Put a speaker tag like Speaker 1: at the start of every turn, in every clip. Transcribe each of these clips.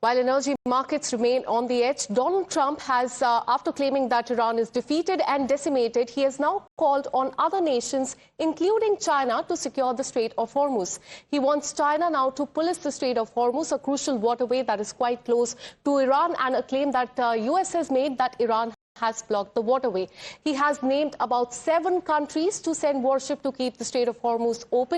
Speaker 1: While energy markets remain on the edge, Donald Trump has, after claiming that Iran is defeated and decimated, he has now called on other nations, including China, to secure the Strait of Hormuz. He wants China now to police the Strait of Hormuz, a crucial waterway that is quite close to Iran, and a claim that US has made that Iran has blocked the waterway. He has named about 7 countries to send warships to keep the Strait of Hormuz open.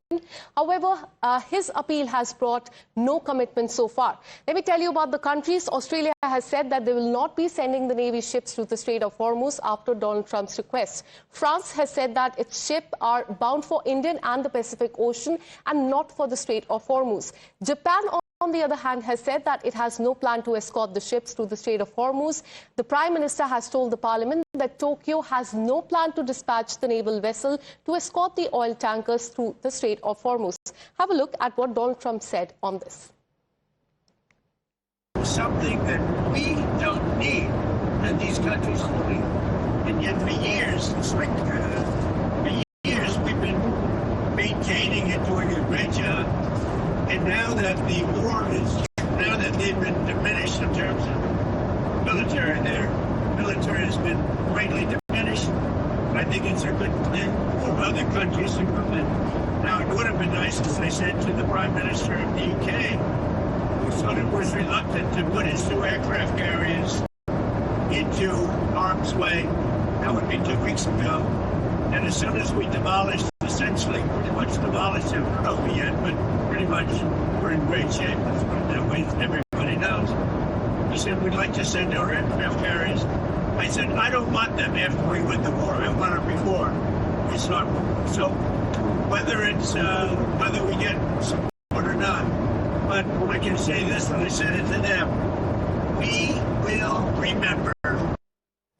Speaker 1: However, his appeal has brought no commitment so far. Let me tell you about the countries. Australia has said that they will not be sending the Navy ships to the Strait of Hormuz after Donald Trump's request. France has said that its ships are bound for Indian and the Pacific Ocean and not for the Strait of Hormuz. Japan, on the other hand, has said that it has no plan to escort the ships to the Strait of Hormuz. The Prime Minister has told the Parliament that Tokyo has no plan to dispatch the naval vessel to escort the oil tankers through the Strait of Hormuz. Have a look at what Donald Trump said on this.
Speaker 2: Something that we don't need, and these countries will need. And yet for years, it's like for years we've been maintaining it, doing a great job. And now that the war is, now that they've been diminished in terms of military, their military has been greatly diminished. I think it's a good thing for other countries to come in. Now, it would have been nice, as I said to the Prime Minister of the UK, who sort of was reluctant to put his 2 aircraft carriers into harm's way. That would be 2 weeks ago. And as soon as we demolished, essentially pretty much demolished it, we're not over yet, but pretty much we're in great shape. Let's put it that way, everybody knows. He said, we'd like to send our aircraft carriers. I said, I don't want them after we win the war. I want them before we start. So whether it's whether we get support or not, but I can say this, and I said it to them, we will remember.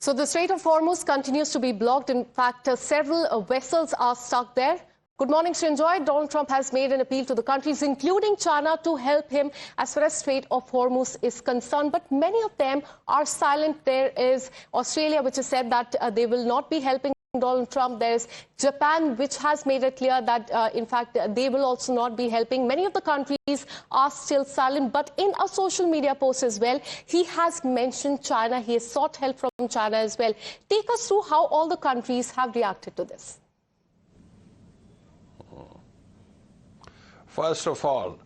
Speaker 1: So the Strait of Hormuz continues to be blocked. In fact, several vessels are stuck there. Good morning, Srinjoy. Donald Trump has made an appeal to the countries, including China, to help him as far as Strait of Hormuz is concerned. But many of them are silent. There is Australia, which has said that they will not be helping Donald Trump. There's Japan, which has made it clear that, in fact, they will also not be helping. Many of the countries are still silent. But in a social media post as well, he has mentioned China. He has sought help from China as well. Take us through how all the countries have reacted to this.
Speaker 3: First of all,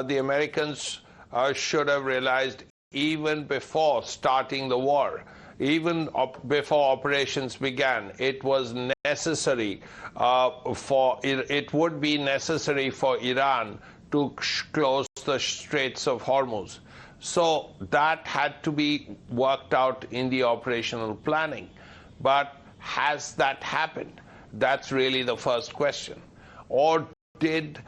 Speaker 3: the Americans should have realized even before starting the war, even before operations began, it was necessary it would be necessary for Iran to close the Straits of Hormuz. So that had to be worked out in the operational planning. But has that happened? That's really the first question. Or did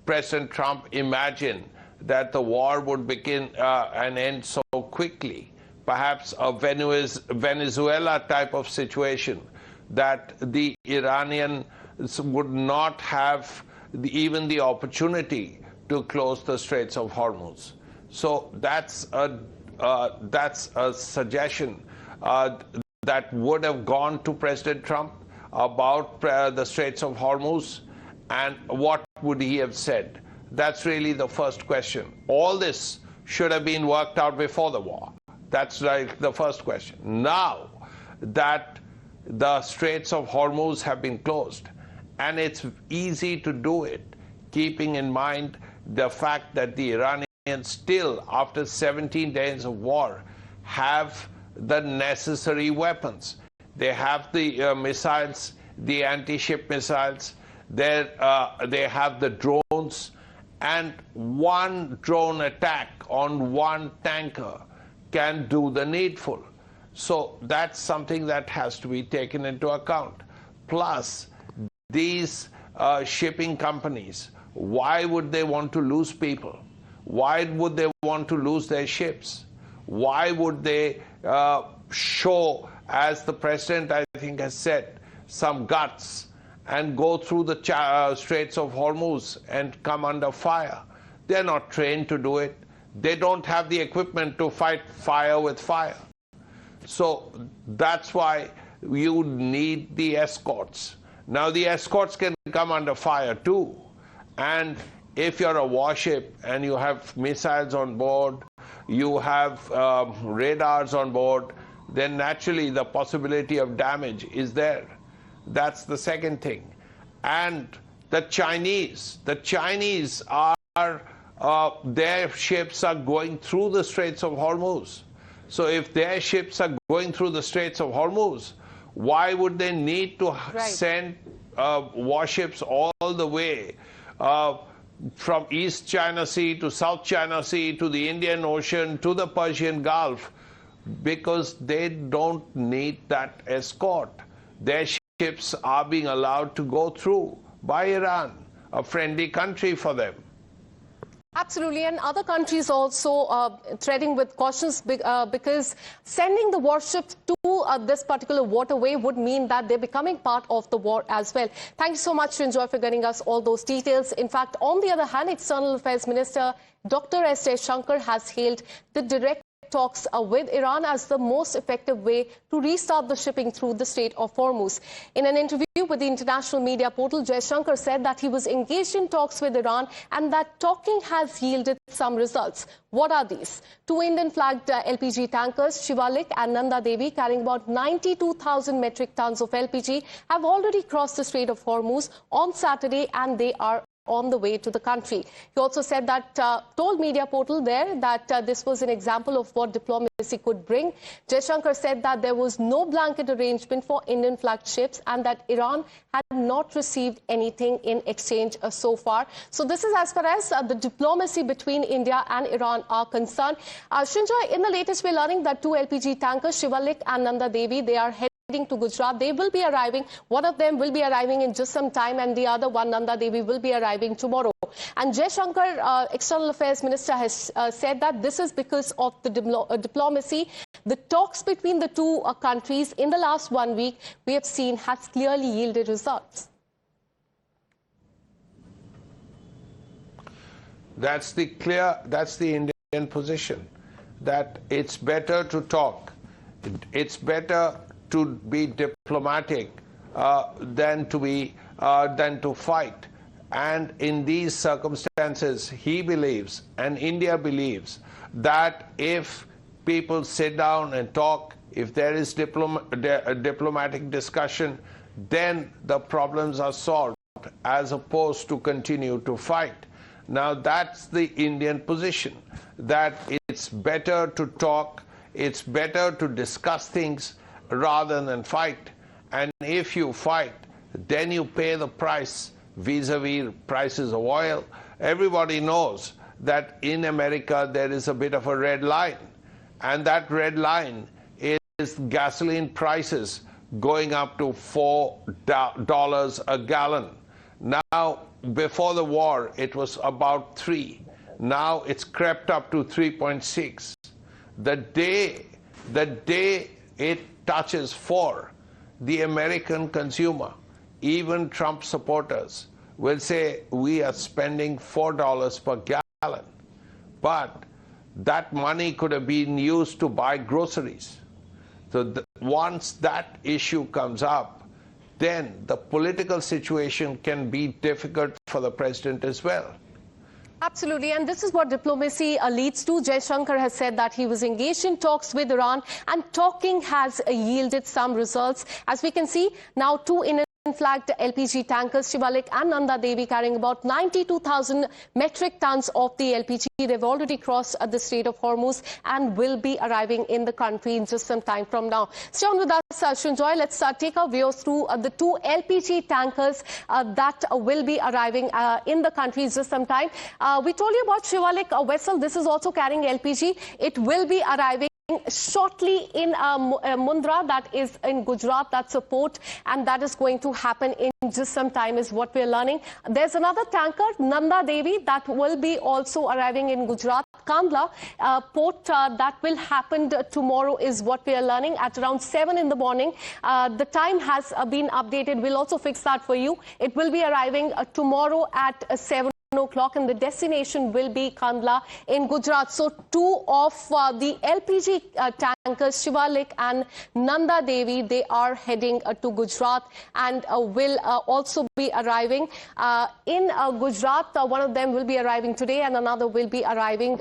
Speaker 3: President Trump imagine that the war would begin and end so quickly? Perhaps a Venezuela type of situation, that the Iranians would not have even the opportunity to close the Straits of Hormuz. So that's a suggestion that would have gone to President Trump about the Straits of Hormuz, and what would he have said? That's really the first question. All this should have been worked out before the war. That's like the first question. Now that the Straits of Hormuz have been closed, and it's easy to do it, keeping in mind the fact that the Iranians still, after 17 days of war, have the necessary weapons. They have the missiles, the anti-ship missiles, they have the drones, and one drone attack on one tanker can do the needful. So that's something that has to be taken into account. Plus, these shipping companies, why would they want to lose people? Why would they want to lose their ships? Why would they show, as the president, I think, has said, some guts and go through the Straits of Hormuz and come under fire? They're not trained to do it. They don't have the equipment to fight fire with fire. So that's why you need the escorts. Now, the escorts can come under fire too. And if you're a warship and you have missiles on board, you have radars on board, then naturally the possibility of damage is there. That's the second thing. And the Chinese are, their ships are going through the Straits of Hormuz. So if their ships are going through the Straits of Hormuz, why would they need to send warships all the way from East China Sea to South China Sea to the Indian Ocean to the Persian Gulf? Because they don't need that escort. Their ships are being allowed to go through by Iran, a friendly country for them.
Speaker 1: Absolutely, and other countries also treading with cautions because sending the warships to this particular waterway would mean that they're becoming part of the war as well. Thank you so much, Srinjoy, for getting us all those details. In fact, on the other hand, External Affairs Minister Dr. S. Jaishankar has hailed the direct talks with Iran as the most effective way to restart the shipping through the Strait of Hormuz. In an interview with the international media portal, Jaishankar said that he was engaged in talks with Iran and that talking has yielded some results. What are these? Two Indian-flagged LPG tankers, Shivalik and Nanda Devi, carrying about 92,000 metric tons of LPG, have already crossed the Strait of Hormuz on Saturday, and they are on the way to the country. He also said that, told media portal there that this was an example of what diplomacy could bring. Jaishankar said that there was no blanket arrangement for Indian flagged ships and that Iran had not received anything in exchange so far. So this is as far as the diplomacy between India and Iran are concerned. Srinjoy, in the latest we're learning that two LPG tankers, Shivalik and Nanda Devi, they are heading to Gujarat. They will be arriving. One of them will be arriving in just some time, and the other one, Nanda Devi, will be arriving tomorrow. And Jaishankar, External Affairs Minister, has said that this is because of the diplomacy. The talks between the two countries in the last 1 week, we have seen, has clearly yielded results.
Speaker 3: That's the Indian position, that it's better to talk. It's better to be diplomatic than to fight. And in these circumstances, he believes, and India believes, that if people sit down and talk, if there is a diplomatic discussion, then the problems are solved, as opposed to continue to fight. Now that's the Indian position, that it's better to talk, it's better to discuss things rather than fight. And if you fight, then you pay the price vis-a-vis prices of oil. Everybody knows that in America there is a bit of a red line, and that red line is gasoline prices going up to $4 a gallon. Now, before the war, it was about $3. Now it's crept up to 3.6. The day it touches 4, the American consumer, even Trump supporters, will say we are spending $4 per gallon. But that money could have been used to buy groceries. So once that issue comes up, then the political situation can be difficult for the president as well.
Speaker 1: Absolutely, and this is what diplomacy leads to. Jaishankar has said that he was engaged in talks with Iran, and talking has yielded some results. As we can see, now two Indian-flagged LPG tankers, Shivalik and Nanda Devi, carrying about 92,000 metric tons of the LPG. They've already crossed the Strait of Hormuz and will be arriving in the country in just some time from now. Stay on with us, Srinjoy. Let's take our viewers through the two LPG tankers that will be arriving in the country in just some time. We told you about Shivalik, a vessel. This is also carrying LPG. It will be arriving shortly in Mundra, that is in Gujarat. That's a port, and that is going to happen in just some time, is what we're learning. There's another tanker, Nanda Devi, that will be also arriving in Gujarat, Kandla port. That will happen tomorrow, is what we are learning, at around 7 in the morning. The time has been updated. We'll also fix that for you. It will be arriving tomorrow at 7 o'clock, and the destination will be Kandla in Gujarat. So two of the LPG tankers, Shivalik and Nanda Devi, they are heading to Gujarat and will also be arriving in Gujarat. One of them will be arriving today and another will be arriving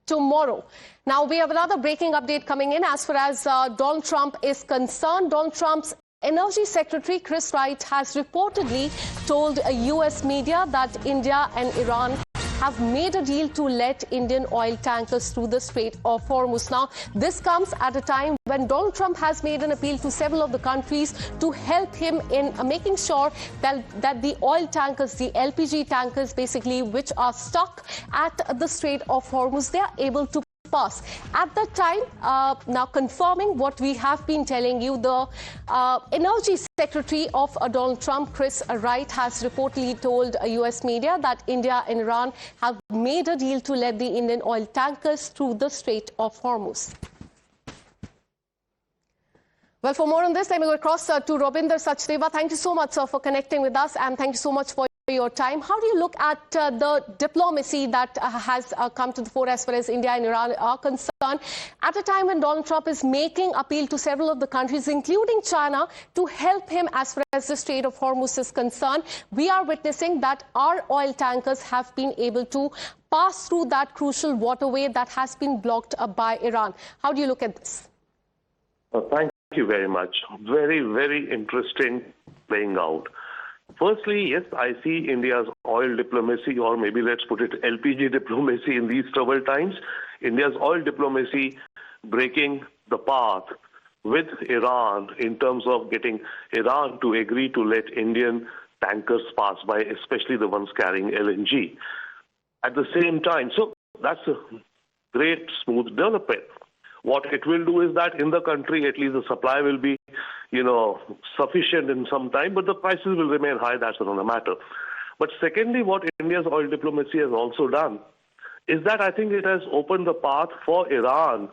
Speaker 1: tomorrow. Now, we have another breaking update coming in as far as Donald Trump is concerned. Donald Trump's Energy Secretary Chris Wright has reportedly told U.S. media that India and Iran have made a deal to let Indian oil tankers through the Strait of Hormuz. Now, this comes at a time when Donald Trump has made an appeal to several of the countries to help him in making sure that the oil tankers, the LPG tankers basically, which are stuck at the Strait of Hormuz, they are able to pass. At that time, now confirming what we have been telling you, the Energy Secretary of Donald Trump, Chris Wright, has reportedly told U.S. media that India and Iran have made a deal to let the Indian oil tankers through the Strait of Hormuz. Well, for more on this, let me go across to Robinder Sachdeva. Thank you so much for connecting with us, and thank you so much for your time. How do you look at the diplomacy that has come to the fore as far as India and Iran are concerned at a time when Donald Trump is making appeal to several of the countries, including China, to help him as far as the Strait of Hormuz is concerned? We are witnessing that our oil tankers have been able to pass through that crucial waterway that has been blocked by Iran. How do you look at this?
Speaker 4: Thank you very much. Very, very interesting playing out. Firstly, yes, I see India's oil diplomacy, or maybe let's put it LPG diplomacy in these troubled times. India's oil diplomacy breaking the path with Iran in terms of getting Iran to agree to let Indian tankers pass by, especially the ones carrying LNG. At the same time, so that's a great smooth development. What it will do is that in the country, at least the supply will be, sufficient in some time, but the prices will remain high. That's another matter. But secondly, what India's oil diplomacy has also done is that I think it has opened the path for Iran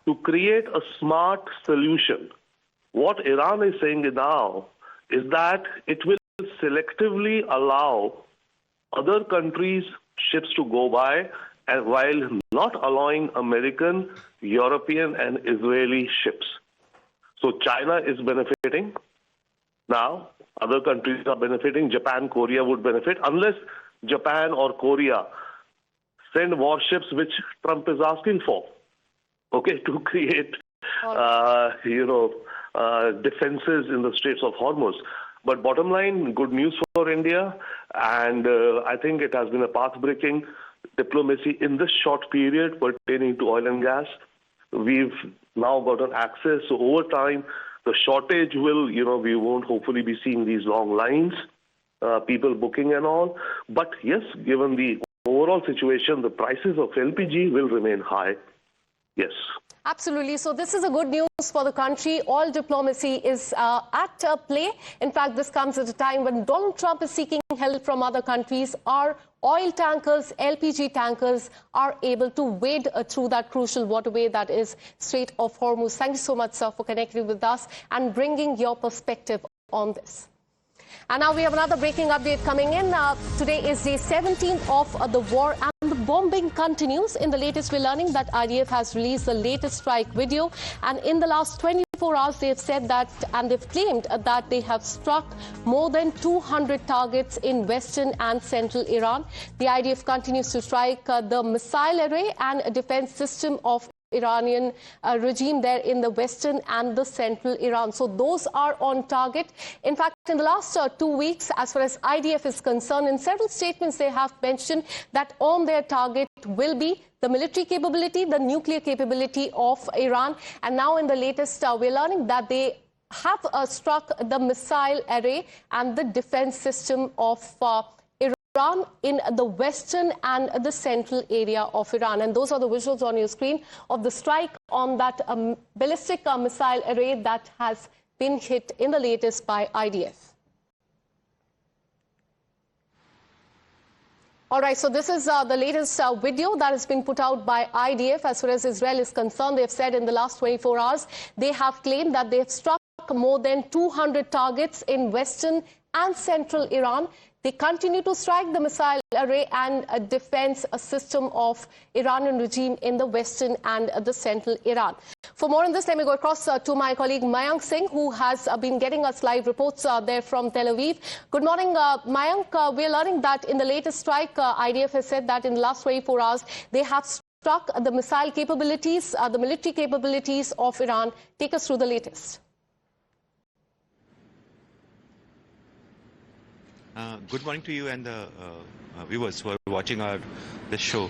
Speaker 4: to create a smart solution. What Iran is saying now is that it will selectively allow other countries' ships to go by, and while not allowing American, European, and Israeli ships. So China is benefiting. Now, other countries are benefiting. Japan, Korea would benefit, unless Japan or Korea send warships, which Trump is asking for, to create, defenses in the Straits of Hormuz. But bottom line, good news for India, and I think it has been a path-breaking diplomacy in this short period pertaining to oil and gas. We've now gotten access, so over time, the shortage will, we won't hopefully be seeing these long lines, people booking and all. But yes, given the overall situation, the prices of LPG will remain high. Yes.
Speaker 1: Absolutely. So this is a good news for the country. Oil diplomacy is at play. In fact, this comes at a time when Donald Trump is seeking help from other countries. Our oil tankers, LPG tankers, are able to wade through that crucial waterway that is Strait of Hormuz. Thank you so much, sir, for connecting with us and bringing your perspective on this. And now we have another breaking update coming in. Today is day 17th of the war, and the bombing continues. In the latest, we're learning that IDF has released the latest strike video. And in the last 24 hours, they've said that, and they've claimed that they have struck more than 200 targets in western and central Iran. The IDF continues to strike the missile array and defense system of Iranian regime there in the western and the central Iran. So those are on target. In fact, in the last 2 weeks, as far as IDF is concerned, in several statements they have mentioned that on their target will be the military capability, the nuclear capability of Iran. And now in the latest, we're learning that they have struck the missile array and the defense system of Iran in the western and the central area of Iran. And those are the visuals on your screen of the strike on that ballistic missile array that has been hit in the latest by IDF. All right, so this is the latest video that has been put out by IDF as far as Israel is concerned. They've said in the last 24 hours, they have claimed that they've struck more than 200 targets in western and central Iran. They continue to strike the missile array and a defense system of Iranian regime in the western and the central Iran. For more on this, let me go across to my colleague Mayank Singh, who has been getting us live reports there from Tel Aviv. Good morning, Mayank. We're learning that in the latest strike, IDF has said that in the last 24 hours, they have struck the missile capabilities, the military capabilities of Iran. Take us through the latest.
Speaker 5: Good morning to you and the viewers who are watching this show.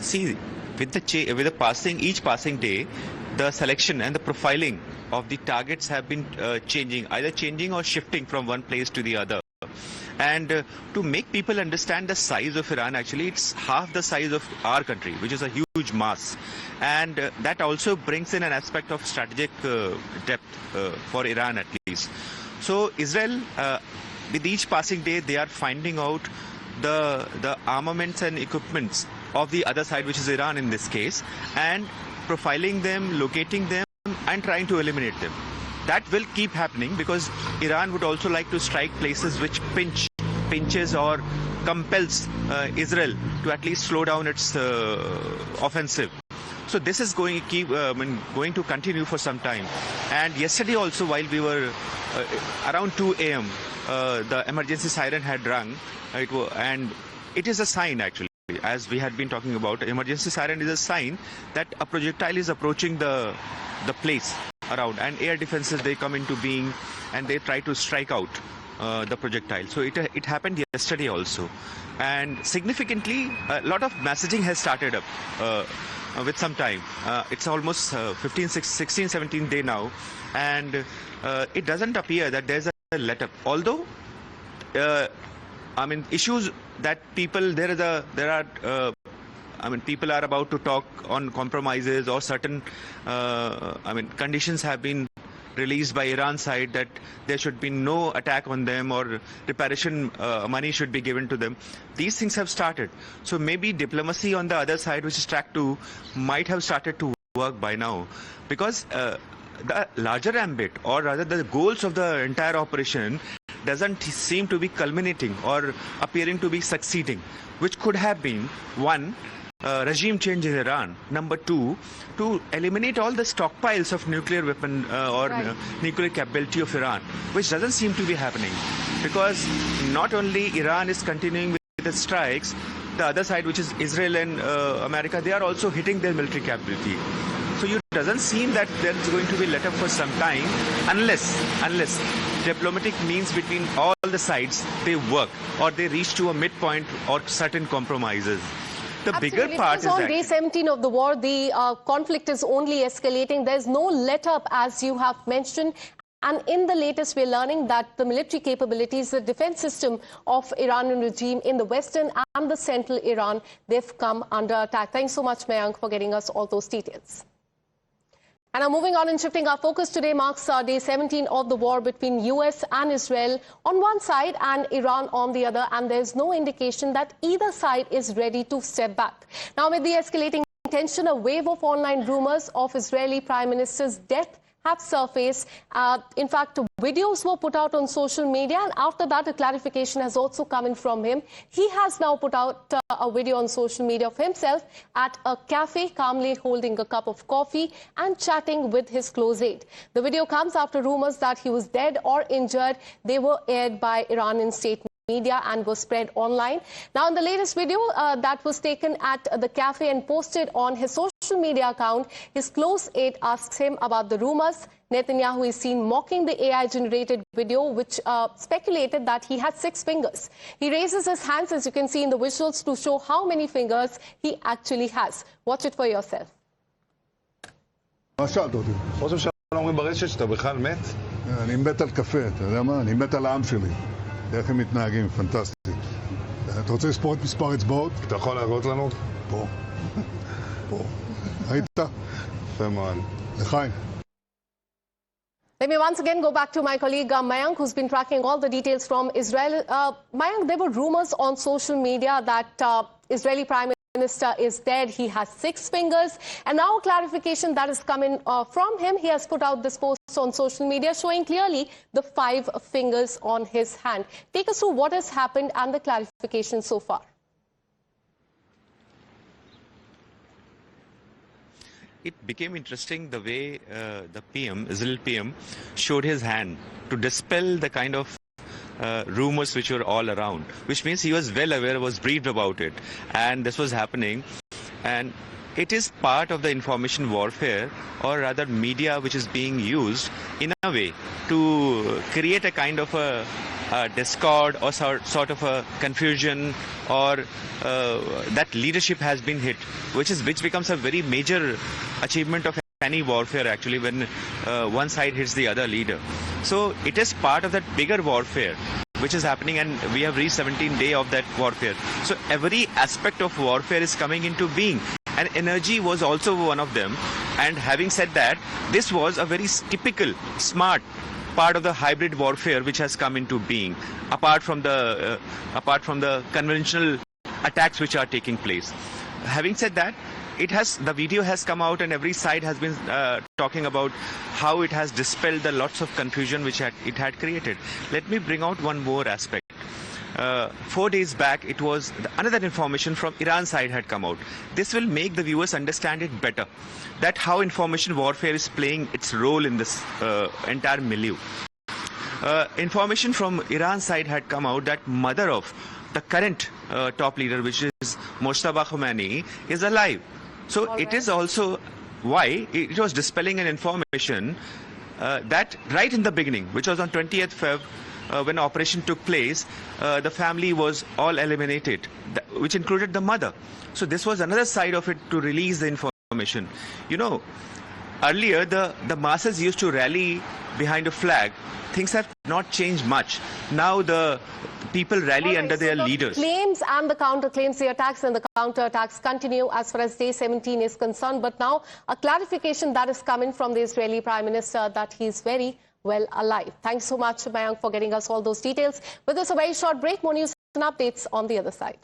Speaker 5: See, with each passing day, the selection and the profiling of the targets have been either changing or shifting from one place to the other. And to make people understand the size of Iran, actually, it's half the size of our country, which is a huge mass. And that also brings in an aspect of strategic depth for Iran, at least. So Israel, with each passing day, they are finding out the armaments and equipments of the other side, which is Iran in this case, and profiling them, locating them, and trying to eliminate them. That will keep happening because Iran would also like to strike places which pinches or compels Israel to at least slow down its offensive. So this is going to continue for some time. And yesterday also, while we were around 2 a.m., the emergency siren had rung, and it is a sign, actually, as we had been talking about. Emergency siren is a sign that a projectile is approaching the place around, and air defenses, they come into being and they try to strike out the projectile. So it happened yesterday also. And significantly, a lot of messaging has started up with some time. It's almost 16, 17 day now, and it doesn't appear that there's a let up. Although, issues that people people are about to talk on compromises or certain conditions have been released by Iran side that there should be no attack on them or reparation money should be given to them. These things have started. So maybe diplomacy on the other side, which is track 2, might have started to work by now, because the larger ambit, or rather the goals of the entire operation, doesn't seem to be culminating or appearing to be succeeding, which could have been, one, regime change in Iran. Number 2, to eliminate all the stockpiles of nuclear weapon nuclear capability of Iran, which doesn't seem to be happening. Because not only Iran is continuing with its strikes, the other side, which is Israel and America, they are also hitting their military capability. So it doesn't seem that there is going to be let up for some time unless diplomatic means between all the sides, they work or they reach to a midpoint or certain compromises. The bigger part is
Speaker 1: on day 17 of the war, the conflict is only escalating. There's no let up, as you have mentioned. And in the latest, we're learning that the military capabilities, the defense system of Iranian regime in the western and the central Iran, they've come under attack. Thanks so much, Mayank, for getting us all those details. And now moving on and shifting our focus, today marks day 17 of the war between US and Israel on one side and Iran on the other, and there's no indication that either side is ready to step back. Now, with the escalating tension, a wave of online rumors of Israeli Prime Minister's death have surfaced. In fact, videos were put out on social media, and after that, a clarification has also come in from him. He has now put out a video on social media of himself at a cafe, calmly holding a cup of coffee and chatting with his close aide. The video comes after rumors that he was dead or injured. They were aired by Iranian state media and was spread online. Now, in the latest video that was taken at the cafe and posted on his social media account, his close aide asks him about the rumors. Netanyahu is seen mocking the AI-generated video, which speculated that he had 6 fingers. He raises his hands, as you can see in the visuals, to show how many fingers he actually has. Watch it for yourself.
Speaker 6: אומרים ברשת שאתה בכלל מת? אני מת על קפה, אתה יודע מה? אני מת על העם שלי. איך הם מתנהגים, פנטסטי. אתה רוצה לספור את מספר אצבעות? אתה יכול להראות לנו? פה. פה. היית? יפה מאוד. לחיים.
Speaker 1: Let me once again go back to my colleague Mayank, who's been tracking all the details from Israel. Mayank, there were rumors on social media that Israeli Prime Minister is dead. He has 6 fingers. And now a clarification that is coming from him. He has put out this post on social media showing clearly the 5 fingers on his hand. Take us through what has happened and the clarification so far.
Speaker 5: It became interesting the way the PM, Israel PM, showed his hand to dispel the kind of rumors which were all around, which means he was well aware, was briefed about it, and this was happening. And it is part of the information warfare, or rather media, which is being used in a way to create a kind of a discord or sort of a confusion, or that leadership has been hit, which becomes a very major achievement of any warfare actually, when one side hits the other leader. So it is part of that bigger warfare which is happening, and we have reached 17th day of that warfare. So every aspect of warfare is coming into being, and energy was also one of them. And having said that, this was a very typical, smart part of the hybrid warfare which has come into being, apart from the conventional attacks which are taking place. Having said that, the video has come out, and every side has been talking about how it has dispelled the lots of confusion which it had created. Let me bring out one more aspect. 4 days back, it was another information from Iran side had come out. This will make the viewers understand it better, that how information warfare is playing its role in this entire milieu. Information from Iran side had come out that mother of the current top leader, which is Mojtaba Khomeini, is alive. So it is also why it was dispelling an information that right in the beginning, which was on 20th Feb, when operation took place, the family was all eliminated, which included the mother. So this was another side of it, to release the information. You know, earlier the masses used to rally behind a flag. Things have not changed much. Now the people rally under their leaders.
Speaker 1: Claims and the counter-claims, the attacks and the counter-attacks continue as far as day 17 is concerned. But now a clarification that is coming from the Israeli Prime Minister that he is very well alive. Thanks so much, Mayank, for getting us all those details. With this, a very short break. More news and updates on the other side.